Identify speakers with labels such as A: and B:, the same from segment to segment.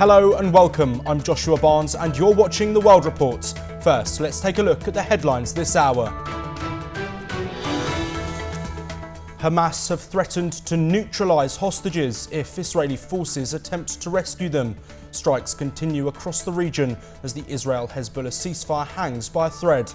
A: Hello and welcome, I'm Joshua Barnes and you're watching The World Report. First, let's take a look at the headlines this hour. Hamas have threatened to neutralise hostages if Israeli forces attempt to rescue them. Strikes continue across the region as the Israel-Hezbollah ceasefire hangs by a thread.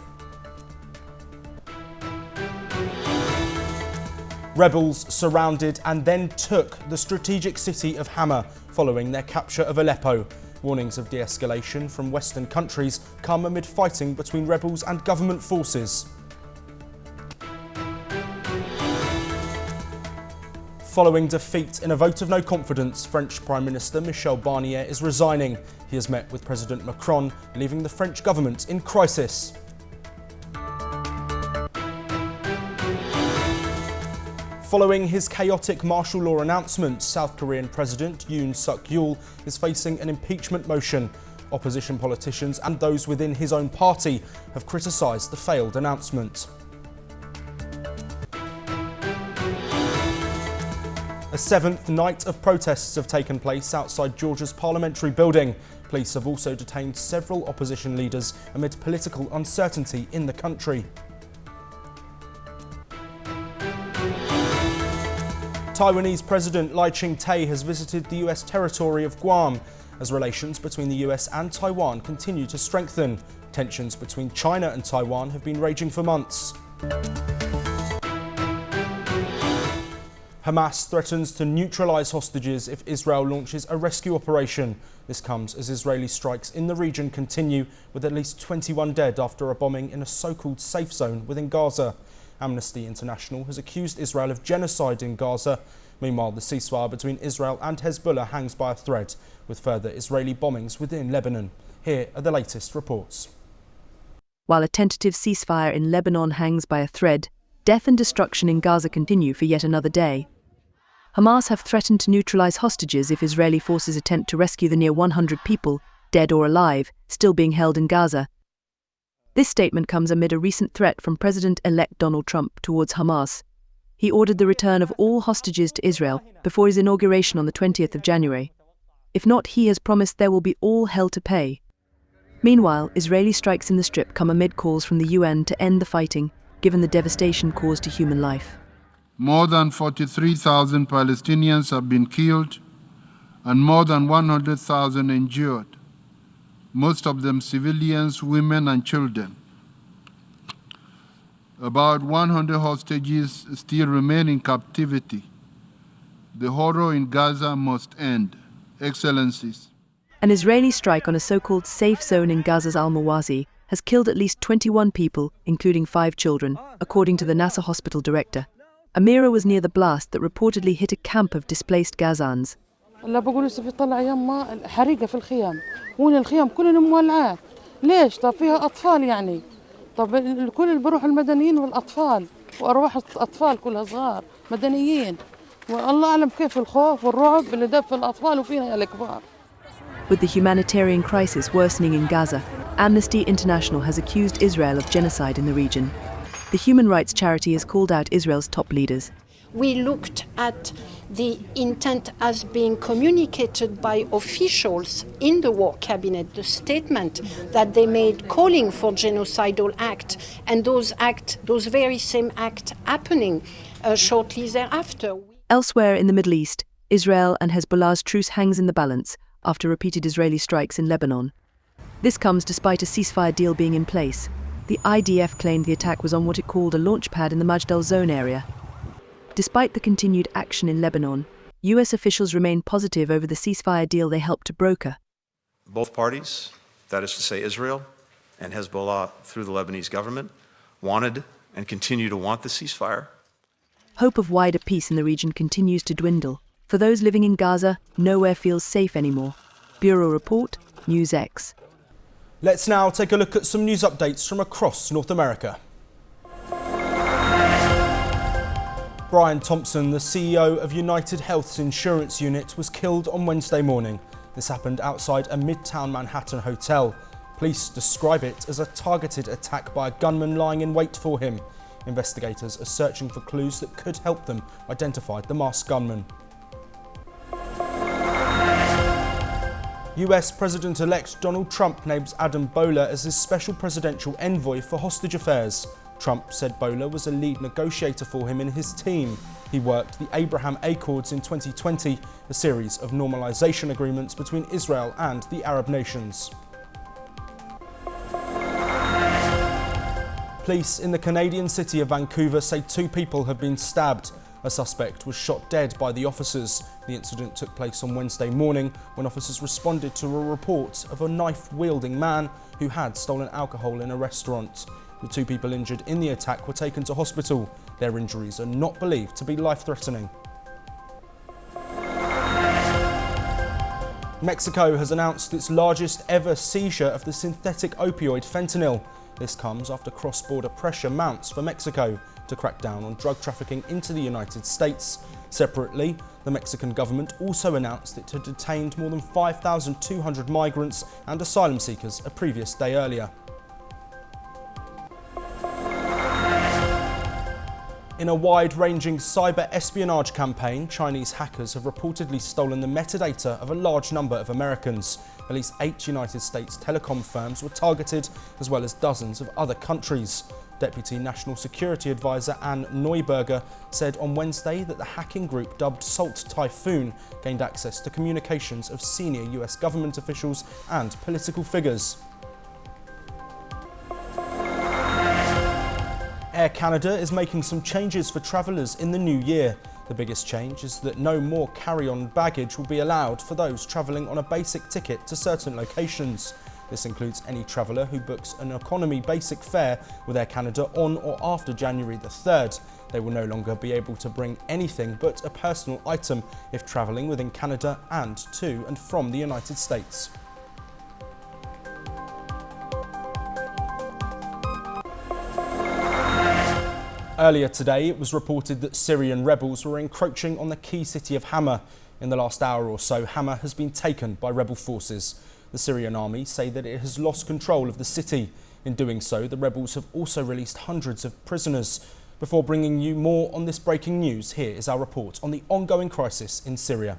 A: Rebels surrounded and then took the strategic city of Hama following their capture of Aleppo. Warnings of de-escalation from Western countries come amid fighting between rebels and government forces. Following defeat in a vote of no confidence, French Prime Minister Michel Barnier is resigning. He has met with President Macron, leaving the French government in crisis. Following his chaotic martial law announcement, South Korean President Yoon Suk-yeol is facing an impeachment motion. Opposition politicians and those within his own party have criticised the failed announcement. A seventh night of protests have taken place outside Georgia's parliamentary building. Police have also detained several opposition leaders amid political uncertainty in the country. Taiwanese President Lai Ching-te has visited the US territory of Guam as relations between the US and Taiwan continue to strengthen. Tensions between China and Taiwan have been raging for months. Hamas threatens to neutralise hostages if Israel launches a rescue operation. This comes as Israeli strikes in the region continue, with at least 21 dead after a bombing in a so-called safe zone within Gaza. Amnesty International has accused Israel of genocide in Gaza. Meanwhile, the ceasefire between Israel and Hezbollah hangs by a thread, with further Israeli bombings within Lebanon. Here are the latest reports.
B: While a tentative ceasefire in Lebanon hangs by a thread, death and destruction in Gaza continue for yet another day. Hamas have threatened to neutralise hostages if Israeli forces attempt to rescue the near 100 people, dead or alive, still being held in Gaza. This statement comes amid a recent threat from President-elect Donald Trump towards Hamas. He ordered the return of all hostages to Israel before his inauguration on the 20th of January. If not, he has promised there will be all hell to pay. Meanwhile, Israeli strikes in the Strip come amid calls from the UN to end the fighting, given the devastation caused to human life.
C: More than 43,000 Palestinians have been killed and more than 100,000 injured. Most of them civilians, women and children. About 100 hostages still remain in captivity. The horror in Gaza must end. Excellencies.
B: An Israeli strike on a so-called safe zone in Gaza's Al-Mawasi has killed at least 21 people, including 5 children, according to the Nasser hospital director. Amira was near the blast that reportedly hit a camp of displaced Gazans.
D: لا بقول لسه في طلع يما حريقة في الخيام وين الخيام كلهم مولعات ليش طب فيها أطفال يعني طب كل اللي بروح المدنيين والأطفال وأرواح الأطفال كلها صغار مدنيين والله أعلم كيف الخوف والرعب اللي دب في الأطفال وفينا الكبار.
B: With the humanitarian crisis worsening in Gaza, Amnesty International has accused Israel of genocide in the region. The human rights charity has called out Israel's top leaders.
E: We looked at the intent as being communicated by officials in the war cabinet, the statement that they made calling for genocidal act, and those very same acts happening shortly thereafter.
B: Elsewhere in the Middle East, Israel and Hezbollah's truce hangs in the balance after repeated Israeli strikes in Lebanon. This comes despite a ceasefire deal being in place. The IDF claimed the attack was on what it called a launch pad in the Majd al-Zone area. Despite the continued action in Lebanon, US officials remain positive over the ceasefire deal they helped to broker.
F: Both parties, that is to say Israel and Hezbollah through the Lebanese government, wanted and continue to want the ceasefire.
B: Hope of wider peace in the region continues to dwindle. For those living in Gaza, nowhere feels safe anymore. Bureau Report, NewsX.
A: Let's now take a look at some news updates from across North America. Brian Thompson, the CEO of United Health's insurance unit, was killed on Wednesday morning. This happened outside a Midtown Manhattan hotel. Police describe it as a targeted attack by a gunman lying in wait for him. Investigators are searching for clues that could help them identify the masked gunman. US President-elect Donald Trump names Adam Boehler as his special presidential envoy for hostage affairs. Trump said Boehler was a lead negotiator for him and his team. He worked the Abraham Accords in 2020, a series of normalization agreements between Israel and the Arab nations. Police in the Canadian city of Vancouver say 2 people have been stabbed. A suspect was shot dead by the officers. The incident took place on Wednesday morning when officers responded to a report of a knife-wielding man who had stolen alcohol in a restaurant. The 2 people injured in the attack were taken to hospital. Their injuries are not believed to be life-threatening. Mexico has announced its largest ever seizure of the synthetic opioid fentanyl. This comes after cross-border pressure mounts for Mexico to crack down on drug trafficking into the United States. Separately, the Mexican government also announced it had detained more than 5,200 migrants and asylum seekers a previous day earlier. In a wide-ranging cyber espionage campaign, Chinese hackers have reportedly stolen the metadata of a large number of Americans. At least 8 United States telecom firms were targeted, as well as dozens of other countries. Deputy National Security Advisor Anne Neuberger said on Wednesday that the hacking group dubbed Salt Typhoon gained access to communications of senior US government officials and political figures. Air Canada is making some changes for travellers in the new year. The biggest change is that no more carry-on baggage will be allowed for those travelling on a basic ticket to certain locations. This includes any traveller who books an economy basic fare with Air Canada on or after January the 3rd. They will no longer be able to bring anything but a personal item if travelling within Canada and to and from the United States. Earlier today, it was reported that Syrian rebels were encroaching on the key city of Hama. In the last hour or so, Hama has been taken by rebel forces. The Syrian army say that it has lost control of the city. In doing so, the rebels have also released hundreds of prisoners. Before bringing you more on this breaking news, here is our report on the ongoing crisis in Syria.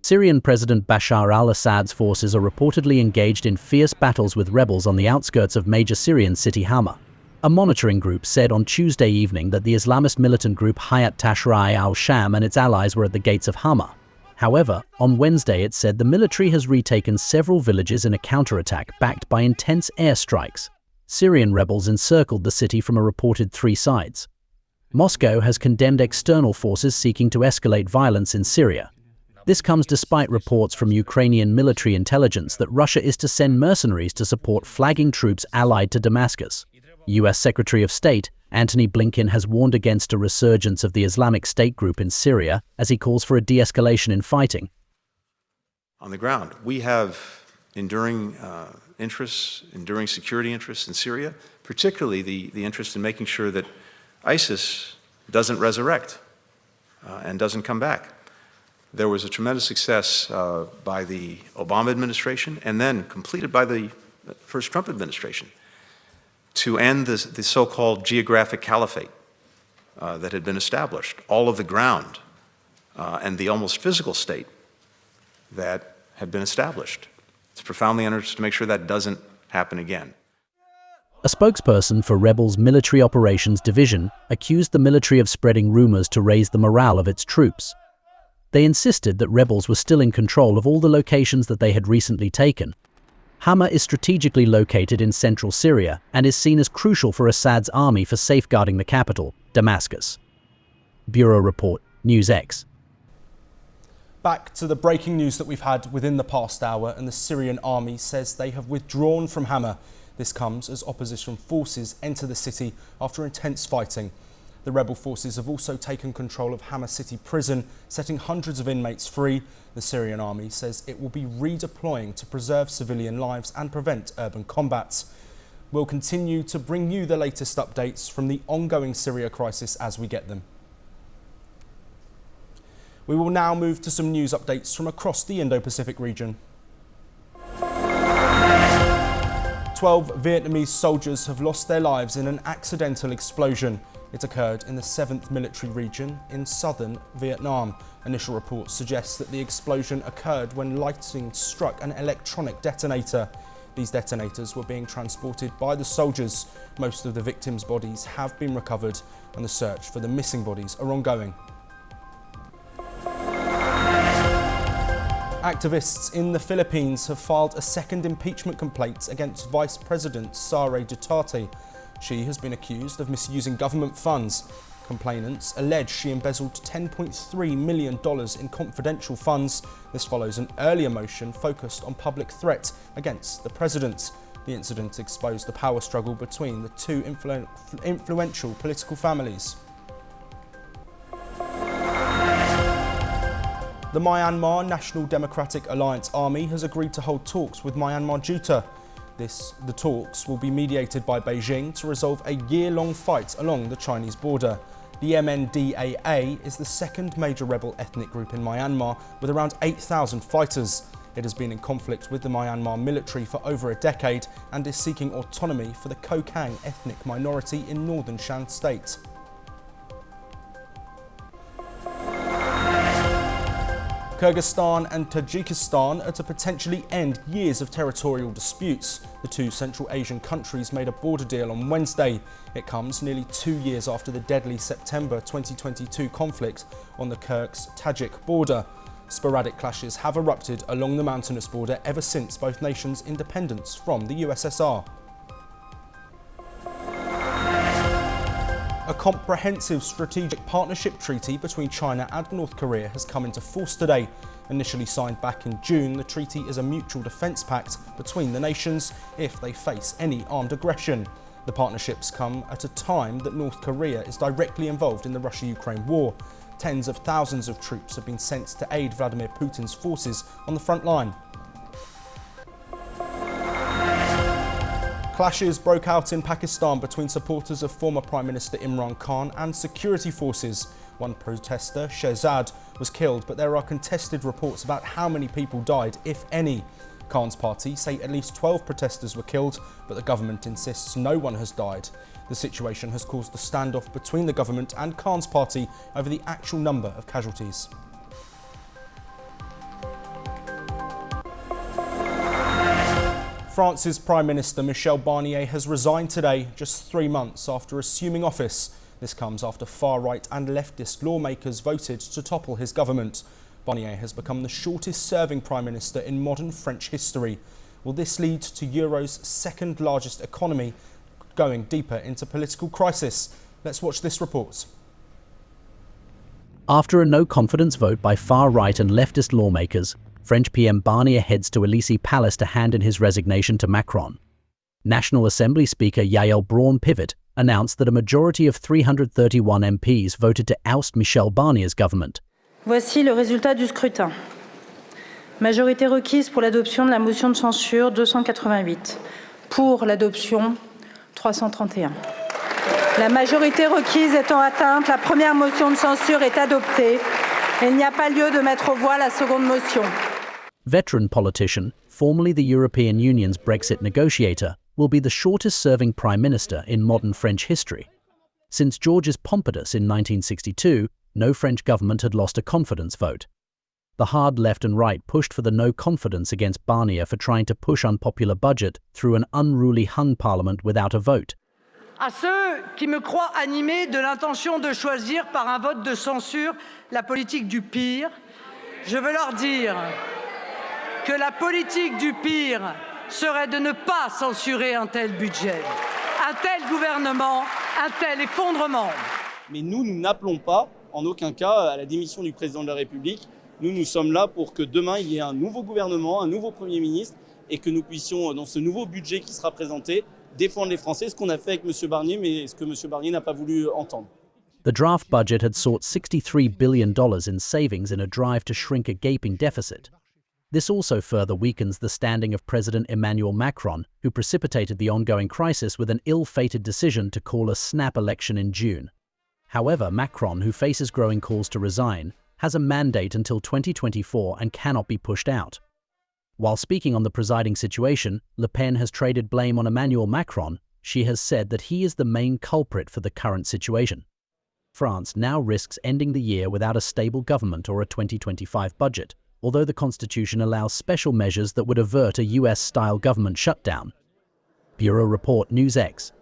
G: Syrian President Bashar al-Assad's forces are reportedly engaged in fierce battles with rebels on the outskirts of major Syrian city Hama. A monitoring group said on Tuesday evening that the Islamist militant group Hayat Tahrir al-Sham and its allies were at the gates of Hama. However, on Wednesday it said the military has retaken several villages in a counterattack backed by intense airstrikes. Syrian rebels encircled the city from a reported 3 sides. Moscow has condemned external forces seeking to escalate violence in Syria. This comes despite reports from Ukrainian military intelligence that Russia is to send mercenaries to support flagging troops allied to Damascus. US Secretary of State Antony Blinken has warned against a resurgence of the Islamic State group in Syria as he calls for a de-escalation in fighting.
F: On the ground, we have enduring interests, enduring security interests in Syria, particularly the interest in making sure that ISIS doesn't resurrect and doesn't come back. There was a tremendous success by the Obama administration and then completed by the first Trump administration to end the so-called geographic caliphate that had been established, all of the ground and the almost physical state that had been established. It's profoundly interesting to make sure that doesn't happen again.
G: A spokesperson for Rebels Military Operations Division accused the military of spreading rumors to raise the morale of its troops. They insisted that rebels were still in control of all the locations that they had recently taken. Hama is strategically located in central Syria and is seen as crucial for Assad's army for safeguarding the capital, Damascus. Bureau Report, NewsX.
A: Back to the breaking news that we've had within the past hour, and the Syrian army says they have withdrawn from Hama. This comes as opposition forces enter the city after intense fighting. The rebel forces have also taken control of Hama City Prison, setting hundreds of inmates free. The Syrian army says it will be redeploying to preserve civilian lives and prevent urban combats. We'll continue to bring you the latest updates from the ongoing Syria crisis as we get them. We will now move to some news updates from across the Indo-Pacific region. 12 Vietnamese soldiers have lost their lives in an accidental explosion. It occurred in the 7th Military Region in southern Vietnam. Initial reports suggest that the explosion occurred when lightning struck an electronic detonator. These detonators were being transported by the soldiers. Most of the victims' bodies have been recovered and the search for the missing bodies are ongoing. Activists in the Philippines have filed a second impeachment complaint against Vice President Sara Duterte. She has been accused of misusing government funds. Complainants allege she embezzled $10.3 million in confidential funds. This follows an earlier motion focused on public threat against the president. The incident exposed the power struggle between the two influential political families. The Myanmar National Democratic Alliance Army has agreed to hold talks with Myanmar junta. The talks will be mediated by Beijing to resolve a year-long fight along the Chinese border. The MNDAA is the second major rebel ethnic group in Myanmar with around 8,000 fighters. It has been in conflict with the Myanmar military for over a decade and is seeking autonomy for the Kokang ethnic minority in northern Shan state. Kyrgyzstan and Tajikistan are to potentially end years of territorial disputes. The two Central Asian countries made a border deal on Wednesday. It comes nearly 2 years after the deadly September 2022 conflict on the Kyrgyz-Tajik border. Sporadic clashes have erupted along the mountainous border ever since both nations' independence from the USSR. A comprehensive strategic partnership treaty between China and North Korea has come into force today. Initially signed back in June, the treaty is a mutual defence pact between the nations if they face any armed aggression. The partnerships come at a time that North Korea is directly involved in the Russia-Ukraine war. Tens of thousands of troops have been sent to aid Vladimir Putin's forces on the front line. Clashes broke out in Pakistan between supporters of former Prime Minister Imran Khan and security forces. One protester, Shehzad, was killed, but there are contested reports about how many people died, if any. Khan's party say at least 12 protesters were killed, but the government insists no one has died. The situation has caused the standoff between the government and Khan's party over the actual number of casualties. France's Prime Minister Michel Barnier has resigned today, just 3 months after assuming office. This comes after far-right and leftist lawmakers voted to topple his government. Barnier has become the shortest-serving Prime Minister in modern French history. Will this lead to Europe's second-largest economy going deeper into political crisis? Let's watch this report.
G: After a no-confidence vote by far-right and leftist lawmakers, French PM Barnier heads to Élysée Palace to hand in his resignation to Macron. National Assembly Speaker Yael Braun-Pivet announced that a majority of 331 MPs voted to oust Michel Barnier's government.
H: Voici le résultat du scrutin. Majorité requise pour l'adoption de la motion de censure 288. Pour l'adoption 331. La majorité requise étant atteinte, la première motion de censure est adoptée. Il n'y a pas lieu de mettre aux voix la seconde motion.
G: Veteran politician, formerly the European Union's Brexit negotiator, will be the shortest-serving prime minister in modern French history. Since Georges Pompidous in 1962, no French government had lost a confidence vote. The hard left and right pushed for the no confidence against Barnier for trying to push unpopular budget through an unruly hung parliament without a vote.
I: À ceux qui me croient animé de l'intention de choisir par un vote de censure la politique du pire, je veux leur dire que la politique du pire serait de ne pas censurer un tel budget, un tel gouvernement, un tel effondrement.
J: Mais nous n'appelons pas, en aucun cas, à la démission du président de la République. Nous sommes là pour que demain, il y ait un nouveau gouvernement, un nouveau Premier ministre, et que nous puissions, dans ce nouveau budget qui sera présenté, défendre les Français, ce qu'on a fait avec M. Barnier, mais ce que M. Barnier n'a pas voulu entendre.
G: The draft budget had sought $63 billion in savings in a drive to shrink a gaping deficit. This also further weakens the standing of President Emmanuel Macron, who precipitated the ongoing crisis with an ill-fated decision to call a snap election in June. However, Macron, who faces growing calls to resign, has a mandate until 2024 and cannot be pushed out. While speaking on the presiding situation, Le Pen has traded blame on Emmanuel Macron. she has said that he is the main culprit for the current situation. France now risks ending the year without a stable government or a 2025 budget, although the constitution allows special measures that would avert a US-style government shutdown. Bureau Report, NewsX.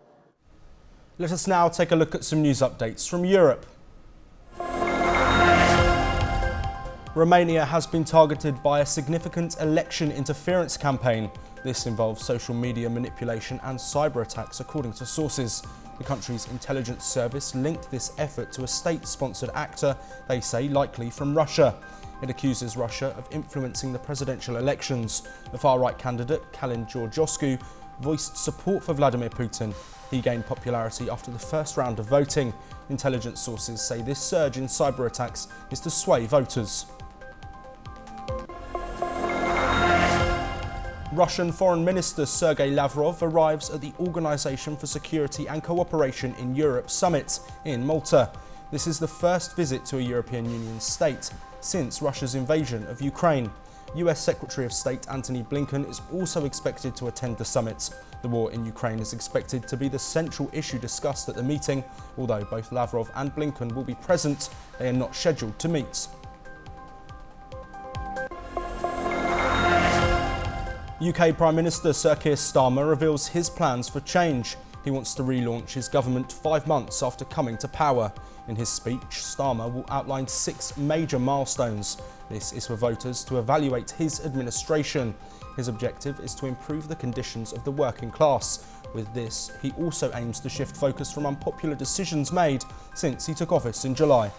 A: Let us now take a look at some news updates from Europe. Romania has been targeted by a significant election interference campaign. This involves social media manipulation and cyber attacks, according to sources. The country's intelligence service linked this effort to a state-sponsored actor, they say likely from Russia. It accuses Russia of influencing the presidential elections. The far-right candidate, Kalin Georgescu, voiced support for Vladimir Putin. He gained popularity after the first round of voting. Intelligence sources say this surge in cyber attacks is to sway voters. Russian Foreign Minister Sergei Lavrov arrives at the Organisation for Security and Cooperation in Europe summit in Malta. This is the first visit to a European Union state since Russia's invasion of Ukraine. US Secretary of State Antony Blinken is also expected to attend the summit. The war in Ukraine is expected to be the central issue discussed at the meeting. Although both Lavrov and Blinken will be present, they are not scheduled to meet. UK Prime Minister Sir Keir Starmer reveals his plans for change. He wants to relaunch his government 5 months after coming to power. In his speech, Starmer will outline 6 major milestones. This is for voters to evaluate his administration. His objective is to improve the conditions of the working class. With this, he also aims to shift focus from unpopular decisions made since he took office in July.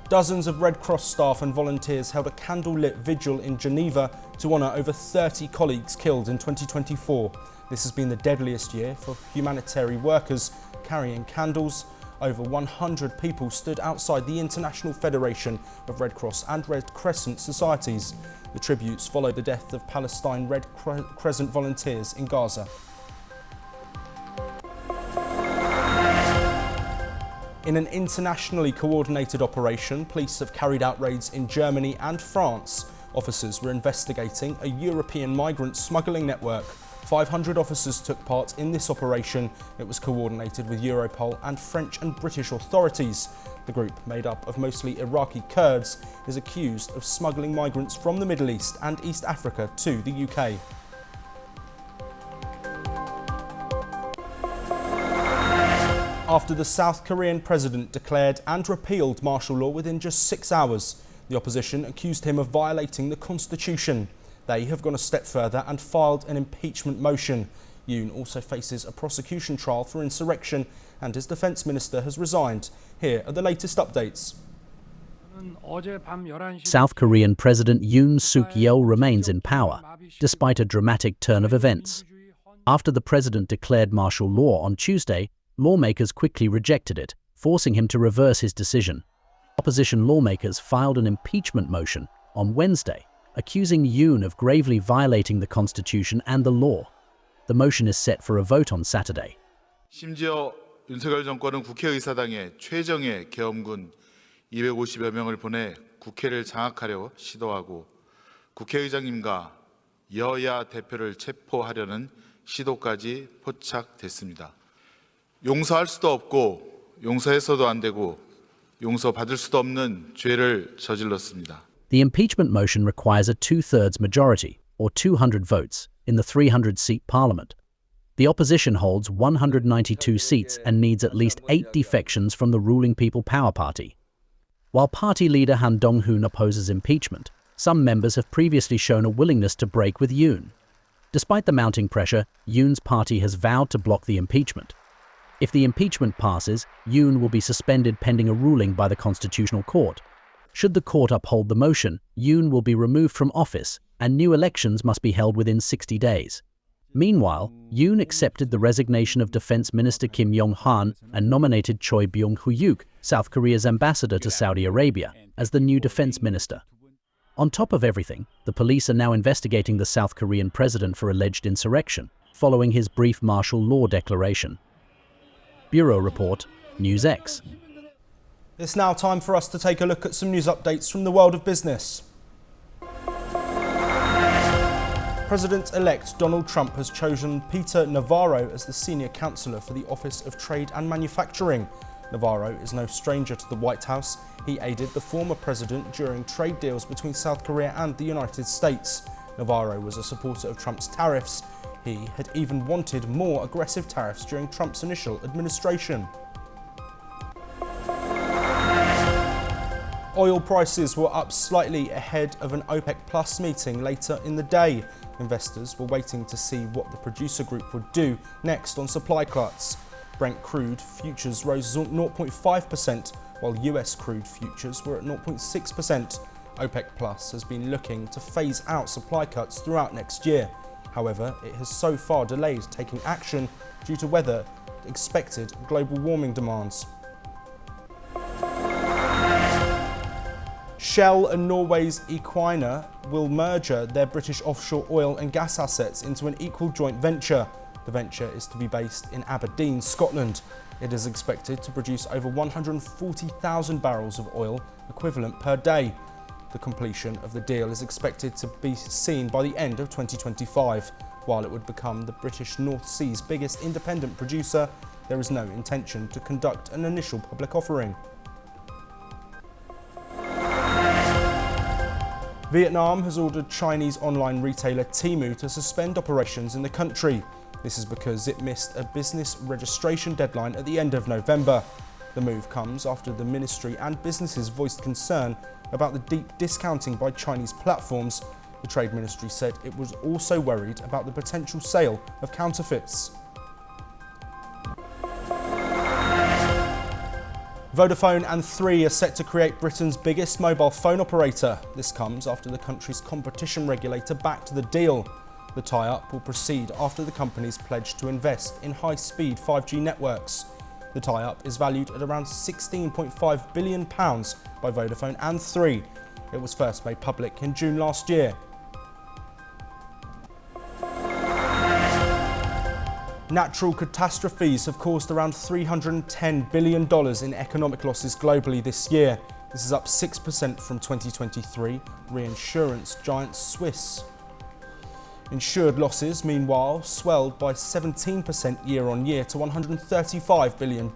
A: Dozens of Red Cross staff and volunteers held a candlelit vigil in Geneva to honour over 30 colleagues killed in 2024. This has been the deadliest year for humanitarian workers carrying candles. Over 100 people stood outside the International Federation of Red Cross and Red Crescent Societies. The tributes followed the death of Palestine Red Crescent volunteers in Gaza. In an internationally coordinated operation, police have carried out raids in Germany and France. Officers were investigating a European migrant smuggling network. 500 officers took part in this operation. It was coordinated with Europol and French and British authorities. The group, made up of mostly Iraqi Kurds, is accused of smuggling migrants from the Middle East and East Africa to the UK. After the South Korean president declared and repealed martial law within just 6 hours, the opposition accused him of violating the constitution. They have gone a step further and filed an impeachment motion. Yoon also faces a prosecution trial for insurrection, and his defence minister has resigned. Here are the latest updates.
G: South Korean President Yoon Suk-yeol remains in power, despite a dramatic turn of events. After the president declared martial law on Tuesday, lawmakers quickly rejected it, forcing him to reverse his decision. Opposition lawmakers filed an impeachment motion on Wednesday, accusing Yoon of gravely violating the constitution and the law. The motion is set for a vote on Saturday.
K: 심지어 윤석열 정권은 국회의사당에 최정예 계엄군 250여 명을 보내 국회를 장악하려 시도하고 국회의장님과 여야 대표를 체포하려는 시도까지 포착됐습니다. 용서할 수도 없고 용서해서도 안 되고 용서받을 수도 없는 죄를 저질렀습니다.
G: The impeachment motion requires a 2/3 majority, or 200 votes, in the 300-seat parliament. The opposition holds 192 seats and needs at least 8 defections from the ruling People Power Party. While party leader Han Dong-hoon opposes impeachment, some members have previously shown a willingness to break with Yoon. Despite the mounting pressure, Yoon's party has vowed to block the impeachment. If the impeachment passes, Yoon will be suspended pending a ruling by the Constitutional Court. Should the court uphold the motion, Yoon will be removed from office and new elections must be held within 60 days. Meanwhile, Yoon accepted the resignation of Defense Minister Kim Yong-han and nominated Choi Byung-huyuk, South Korea's ambassador to Saudi Arabia, as the new defense minister. On top of everything, the police are now investigating the South Korean president for alleged insurrection, following his brief martial law declaration. Bureau Report, NewsX.
A: It's now time for us to take a look at some news updates from the world of business. President-elect Donald Trump has chosen Peter Navarro as the senior counselor for the Office of Trade and Manufacturing. Navarro is no stranger to the White House. He aided the former president during trade deals between South Korea and the United States. Navarro was a supporter of Trump's tariffs. He had even wanted more aggressive tariffs during Trump's initial administration. Oil prices were up slightly ahead of an OPEC Plus meeting later in the day. Investors were waiting to see what the producer group would do next on supply cuts. Brent crude futures rose 0.5%, while US crude futures were at 0.6%. OPEC Plus has been looking to phase out supply cuts throughout next year. However, it has so far delayed taking action due to weather expected global warming demands. Shell and Norway's Equinor will merge their British offshore oil and gas assets into an equal joint venture. The venture is to be based in Aberdeen, Scotland. It is expected to produce over 140,000 barrels of oil equivalent per day. The completion of the deal is expected to be seen by the end of 2025. While it would become the British North Sea's biggest independent producer, there is no intention to conduct an initial public offering. Vietnam has ordered Chinese online retailer Temu to suspend operations in the country. This is because it missed a business registration deadline at the end of November. The move comes after the ministry and businesses voiced concern about the deep discounting by Chinese platforms. The Trade Ministry said it was also worried about the potential sale of counterfeits. Vodafone and Three are set to create Britain's biggest mobile phone operator. This comes after the country's competition regulator backed the deal. The tie-up will proceed after the companies pledged to invest in high-speed 5G networks. The tie-up is valued at around £16.5 billion by Vodafone and Three. It was first made public in June last year. Natural catastrophes have caused around $310 billion in economic losses globally this year. This is up 6% from 2023, reinsurance giant Swiss. Insured losses, meanwhile, swelled by 17% year-on-year to $135 billion.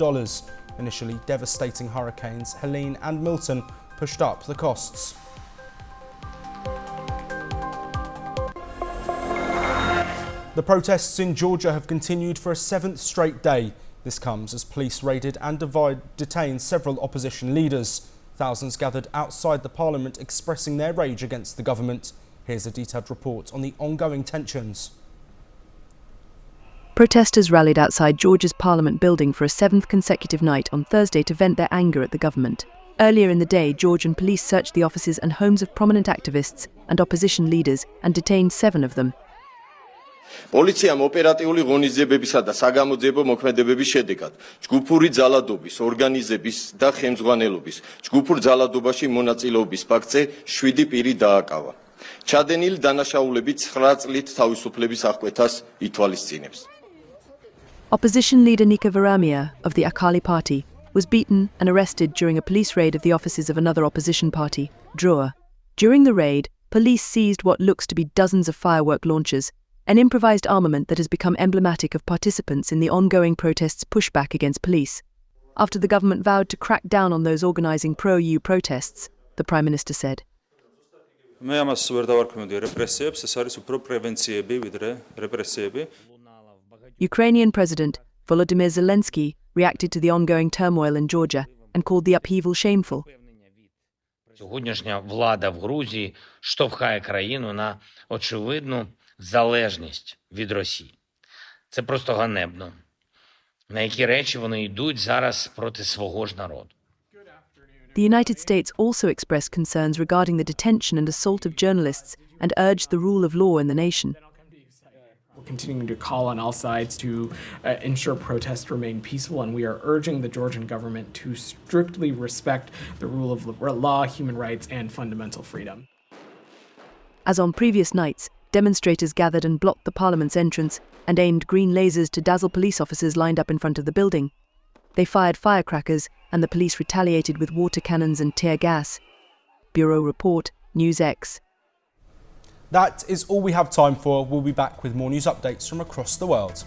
A: Initially devastating hurricanes Helene and Milton pushed up the costs. The protests in Georgia have continued for a seventh straight day. This comes as police raided and detained several opposition leaders. Thousands gathered outside the parliament expressing their rage against the government. Here's a detailed report on the ongoing tensions.
B: Protesters rallied outside Georgia's parliament building for a seventh consecutive night on Thursday to vent their anger at the government. Earlier in the day, Georgian police searched the offices and homes of prominent activists and opposition leaders and detained 7 of them.
L: პოლიციამ ოპერატიული ღონისძიებებისა და საგამოძიებო მოქმედებების შედეგად ჯგუფური ძალადობის, ორგანიზების და ხელმძღვანელობის ჯგუფურ ძალადობაში მონაწილეობის ფაქტზე 7 პირი დააკავა. ჩადენილი დანაშაულები 9 წლით თავისუფლების აღკვეთას ითვალისწინებს.
B: Opposition leader Nika Varamia of the Akali party was beaten and arrested during a police raid of the offices of another opposition party, DROA. During the raid, police seized what looks to be dozens of firework launchers, an improvised armament that has become emblematic of participants in the ongoing protests' pushback against police. After the government vowed to crack down on those organising pro-EU protests, the Prime Minister said. Ukrainian President Volodymyr Zelensky reacted to the ongoing turmoil in Georgia and called the upheaval shameful.
M: Сьогоднішня влада в Грузії штовхає країну на очевидну залежність від Росії. Це просто ганебно. На які речі вони йдуть зараз проти свого ж народу.
B: The United States also expressed concerns regarding the detention and assault of journalists and urged the rule of law in the nation.
N: We're continuing to call on all sides to ensure protests remain peaceful, and we are urging the Georgian government to strictly respect the rule of law, human rights, and fundamental freedom.
B: As on previous nights, demonstrators gathered and blocked the parliament's entrance and aimed green lasers to dazzle police officers lined up in front of the building. They fired firecrackers, and the police retaliated with water cannons and tear gas. Bureau Report, NewsX.
A: That is all we have time for. We'll be back with more news updates from across the world.